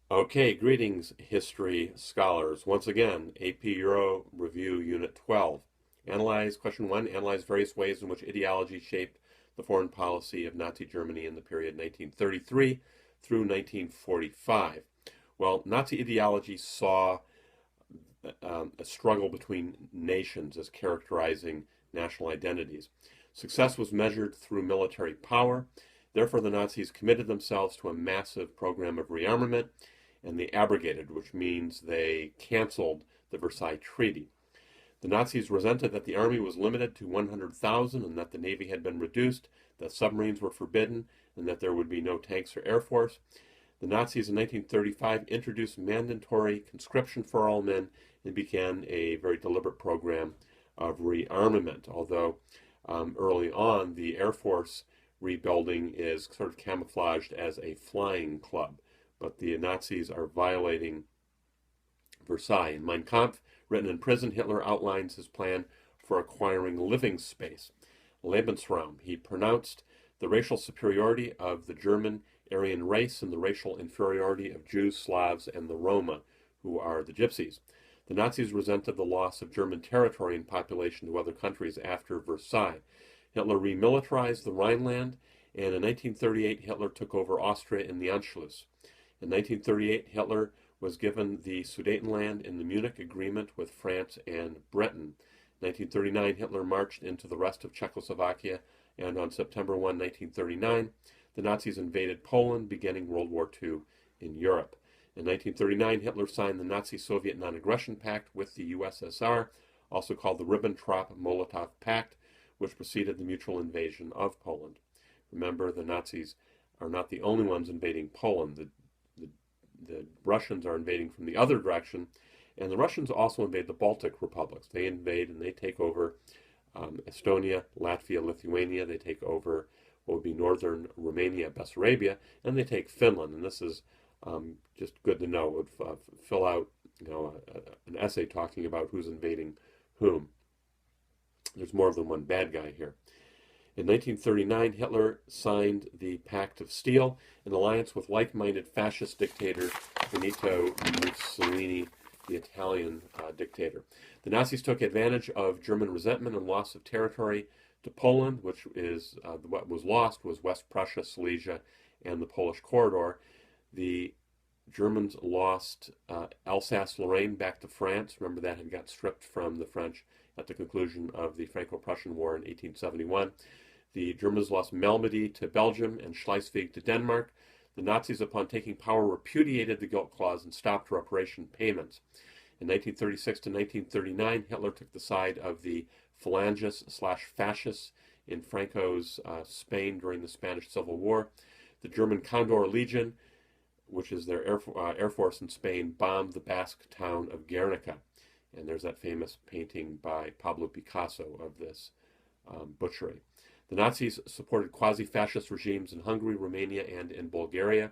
Okay, greetings, history scholars. Once again, AP Euro Review Unit 12. Question 1. Analyze various ways in which ideology shaped the foreign policy of Nazi Germany in the period 1933 through 1945. Well, Nazi ideology saw a struggle between nations as characterizing national identities. Success was measured through military power. Therefore, the Nazis committed themselves to a massive program of rearmament, and they abrogated, which means they canceled the Versailles Treaty. The Nazis resented that the army was limited to 100,000 and that the navy had been reduced, that submarines were forbidden, and that there would be no tanks or air force. The Nazis in 1935 introduced mandatory conscription for all men and began a very deliberate program of rearmament, although early on the Air Force rebuilding is sort of camouflaged as a flying club. But the Nazis are violating Versailles. In Mein Kampf, written in prison, Hitler outlines his plan for acquiring living space, Lebensraum. He pronounced the racial superiority of the German Aryan race and the racial inferiority of Jews, Slavs, and the Roma, who are the Gypsies. The Nazis resented the loss of German territory and population to other countries after Versailles. Hitler remilitarized the Rhineland, and in 1938 Hitler took over Austria in the Anschluss. In 1938, Hitler was given the Sudetenland in the Munich Agreement with France and Britain. In 1939, Hitler marched into the rest of Czechoslovakia, and on September 1, 1939, the Nazis invaded Poland, beginning World War II in Europe. In 1939, Hitler signed the Nazi-Soviet Non-Aggression Pact with the USSR, also called the Ribbentrop-Molotov Pact, which preceded the mutual invasion of Poland. Remember, the Nazis are not the only ones invading Poland. The Russians are invading from the other direction, and the Russians also invade the Baltic republics. They invade and they take over Estonia, Latvia, Lithuania. They take over what would be northern Romania, Bessarabia, and they take Finland. And this is just good to know. It would fill out an essay talking about who's invading whom. There's more than one bad guy here. In 1939, Hitler signed the Pact of Steel, an alliance with like-minded fascist dictator Benito Mussolini, the Italian dictator. The Nazis took advantage of German resentment and loss of territory to Poland, which is what was lost was West Prussia, Silesia, and the Polish corridor. The Germans lost Alsace-Lorraine back to France. Remember, that had got stripped from the French at the conclusion of the Franco-Prussian War in 1871. The Germans lost Malmedy to Belgium and Schleswig to Denmark. The Nazis, upon taking power, repudiated the Guilt Clause and stopped reparation payments. In 1936 to 1939, Hitler took the side of the Phalangists/Fascists in Franco's Spain during the Spanish Civil War. The German Condor Legion, which is their air force in Spain, bombed the Basque town of Guernica. And there's that famous painting by Pablo Picasso of this butchery. The Nazis supported quasi-fascist regimes in Hungary, Romania, and in Bulgaria,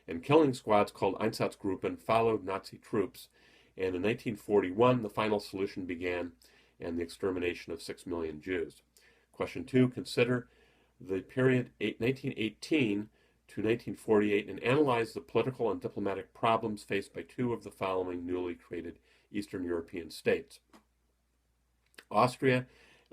and killing squads called Einsatzgruppen followed Nazi troops. And in 1941, the final solution began, and the extermination of 6 million Jews. Question 2, consider the period 1918 to 1948 and analyze the political and diplomatic problems faced by two of the following newly created Eastern European states. Austria,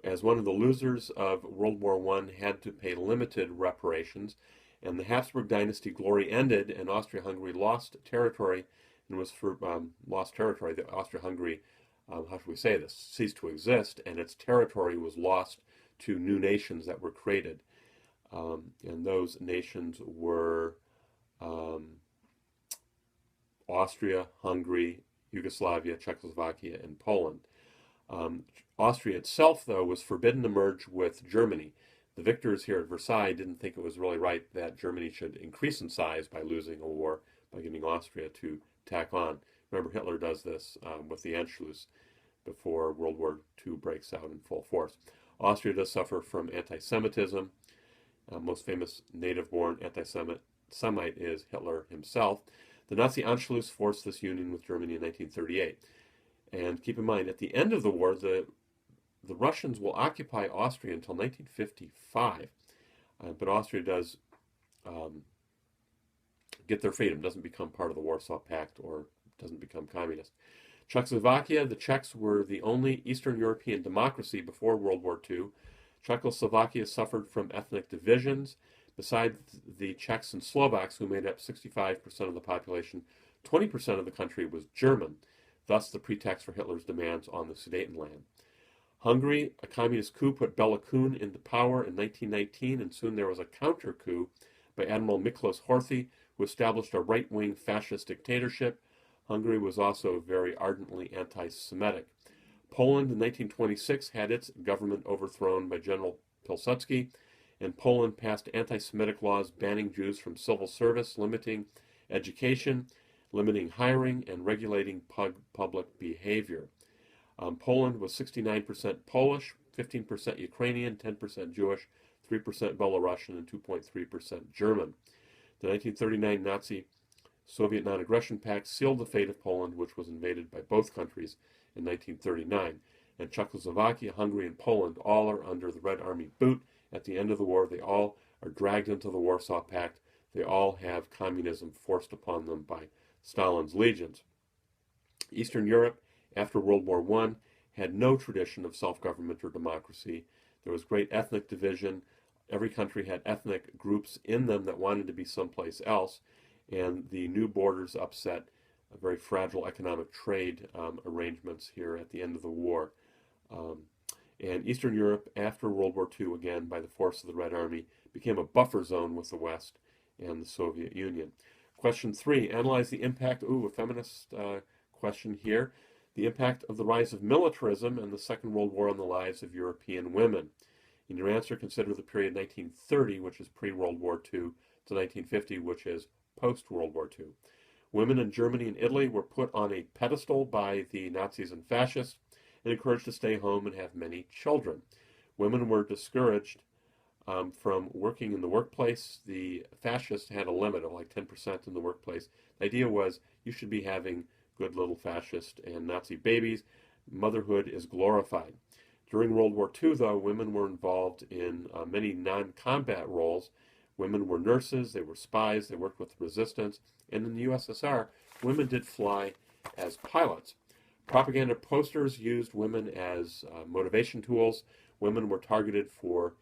as one of the losers of World War I, had to pay limited reparations, and the Habsburg dynasty glory ended, and Austria-Hungary lost territory, and lost territory. The Austria-Hungary, how should we say this, ceased to exist, and its territory was lost to new nations that were created, and those nations were Austria, Hungary, Yugoslavia, Czechoslovakia, and Poland. Austria itself, though, was forbidden to merge with Germany. The victors here at Versailles didn't think it was really right that Germany should increase in size by losing a war, by giving Austria to tack on. Remember, Hitler does this with the Anschluss before World War II breaks out in full force. Austria does suffer from anti-Semitism. Most famous native-born anti-Semite is Hitler himself. The Nazi Anschluss forced this union with Germany in 1938. And keep in mind, at the end of the war, the Russians will occupy Austria until 1955. But Austria does get their freedom, doesn't become part of the Warsaw Pact or doesn't become communist. Czechoslovakia, the Czechs were the only Eastern European democracy before World War II. Czechoslovakia suffered from ethnic divisions. Besides the Czechs and Slovaks, who made up 65% of the population, 20% of the country was German, thus the pretext for Hitler's demands on the Sudetenland. Hungary, a communist coup put Bela Kun into power in 1919, and soon there was a counter coup by Admiral Miklos Horthy, who established a right-wing fascist dictatorship. Hungary was also very ardently anti-Semitic. Poland in 1926 had its government overthrown by General Pilsudski, and Poland passed anti-Semitic laws banning Jews from civil service, limiting education, limiting hiring, and regulating public behavior. Poland was 69% Polish, 15% Ukrainian, 10% Jewish, 3% Belarusian, and 2.3% German. The 1939 Nazi-Soviet Non-Aggression Pact sealed the fate of Poland, which was invaded by both countries in 1939. And Czechoslovakia, Hungary, and Poland all are under the Red Army boot. At the end of the war, they all are dragged into the Warsaw Pact. They all have communism forced upon them by Stalin's legions. Eastern Europe, after World War I, had no tradition of self-government or democracy. There was great ethnic division. Every country had ethnic groups in them that wanted to be someplace else, and the new borders upset a very fragile economic trade arrangements here at the end of the war. And Eastern Europe, after World War II, again, by the force of the Red Army, became a buffer zone with the West and the Soviet Union. Question 3, analyze the impact, a feminist question here, the impact of the rise of militarism and the Second World War on the lives of European women. In your answer, consider the period 1930, which is pre-World War II, to 1950, which is post-World War II. Women in Germany and Italy were put on a pedestal by the Nazis and fascists and encouraged to stay home and have many children. Women were discouraged from working in the workplace. The fascists had a limit of like 10% in the workplace. The idea was you should be having good little fascist and Nazi babies. Motherhood is glorified. During World War II, though, women were involved in many non-combat roles. Women were nurses, they were spies, they worked with the resistance, and in the USSR, women did fly as pilots. Propaganda posters used women as motivation tools. Women were targeted for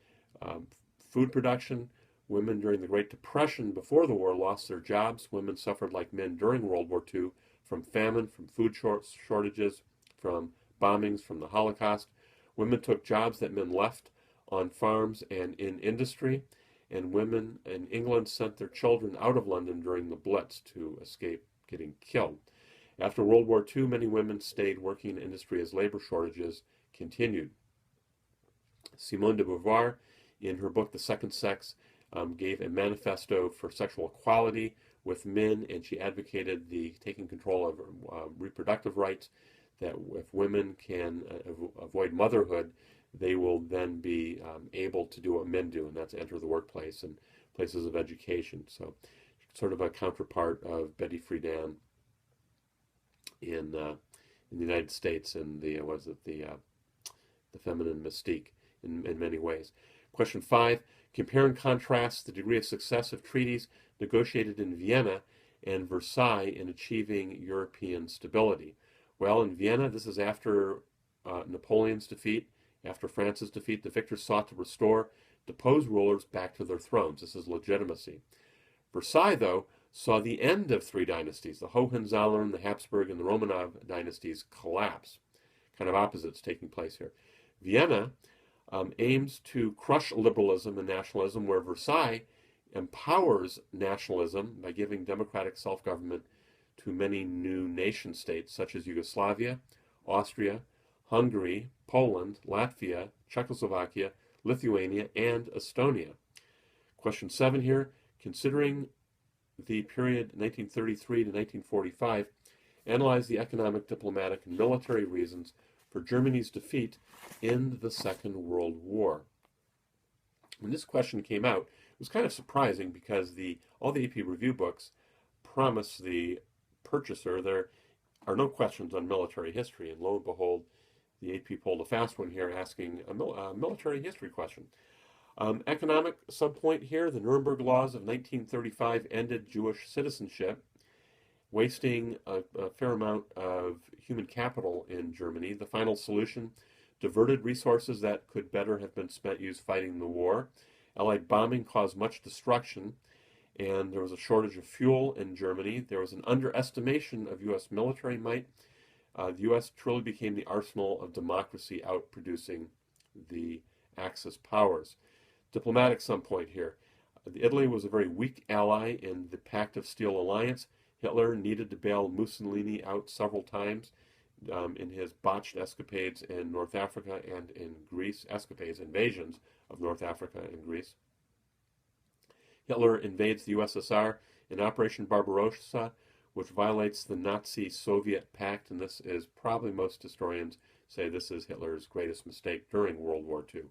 food production. Women during the Great Depression before the war lost their jobs. Women suffered like men during World War II from famine, from food shortages, from bombings, from the Holocaust. Women took jobs that men left on farms and in industry, and women in England sent their children out of London during the Blitz to escape getting killed. After World War II, many women stayed working in industry as labor shortages continued. Simone de Beauvoir, in her book The Second Sex, gave a manifesto for sexual equality with men, and she advocated the taking control of reproductive rights, that if women can avoid motherhood, they will then be able to do what men do, and that's enter the workplace and places of education. So sort of a counterpart of Betty Friedan in the United States and the feminine mystique in many ways. Question 5, compare and contrast the degree of success of treaties negotiated in Vienna and Versailles in achieving European stability. Well, in Vienna, this is after Napoleon's defeat, after France's defeat. The victors sought to restore deposed rulers back to their thrones. This is legitimacy. Versailles, though, saw the end of three dynasties, the Hohenzollern, the Habsburg, and the Romanov dynasties collapse. Kind of opposites taking place here. Vienna aims to crush liberalism and nationalism, where Versailles empowers nationalism by giving democratic self-government to many new nation states such as Yugoslavia, Austria, Hungary, Poland, Latvia, Czechoslovakia, Lithuania, and Estonia. Question 7 here, considering the period 1933 to 1945, analyze the economic, diplomatic, and military reasons for Germany's defeat in the Second World War. When this question came out, it was kind of surprising because all the AP review books promise the purchaser there are no questions on military history, and lo and behold, the AP pulled a fast one here asking a military history question. Economic subpoint here, the Nuremberg Laws of 1935 ended Jewish citizenship, wasting a fair amount of human capital in Germany. The final solution diverted resources that could better have been spent used fighting the war. Allied bombing caused much destruction, and there was a shortage of fuel in Germany. There was an underestimation of U.S. military might. The U.S. truly became the arsenal of democracy, outproducing the Axis powers. Diplomatic some point here. Italy was a very weak ally in the Pact of Steel alliance. Hitler needed to bail Mussolini out several times in his botched escapades in North Africa and in Greece, invasions of North Africa and Greece. Hitler invades the USSR in Operation Barbarossa, which violates the Nazi-Soviet pact, and this is probably, most historians say, this is Hitler's greatest mistake during World War II.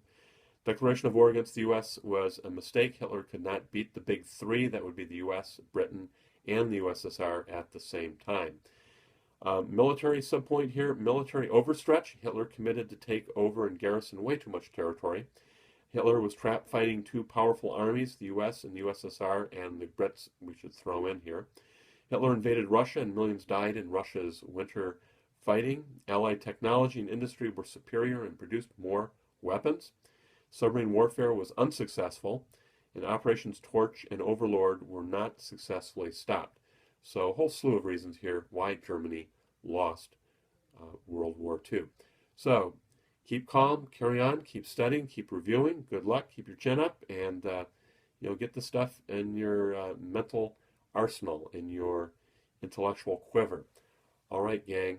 Declaration of war against the U.S. was a mistake. Hitler could not beat the big three, that would be the U.S., Britain, and the USSR at the same time. Military subpoint here, military overstretch. Hitler committed to take over and garrison way too much territory. Hitler was trapped fighting two powerful armies, the U.S. and the USSR, and the Brits we should throw in here. Hitler invaded Russia, and millions died in Russia's winter fighting. Allied technology and industry were superior and produced more weapons. Submarine warfare was unsuccessful, and Operations Torch and Overlord were not successfully stopped. So a whole slew of reasons here why Germany lost World War II. So keep calm, carry on, keep studying, keep reviewing. Good luck, keep your chin up, and get the stuff in your mental arsenal, in your intellectual quiver. All right, gang.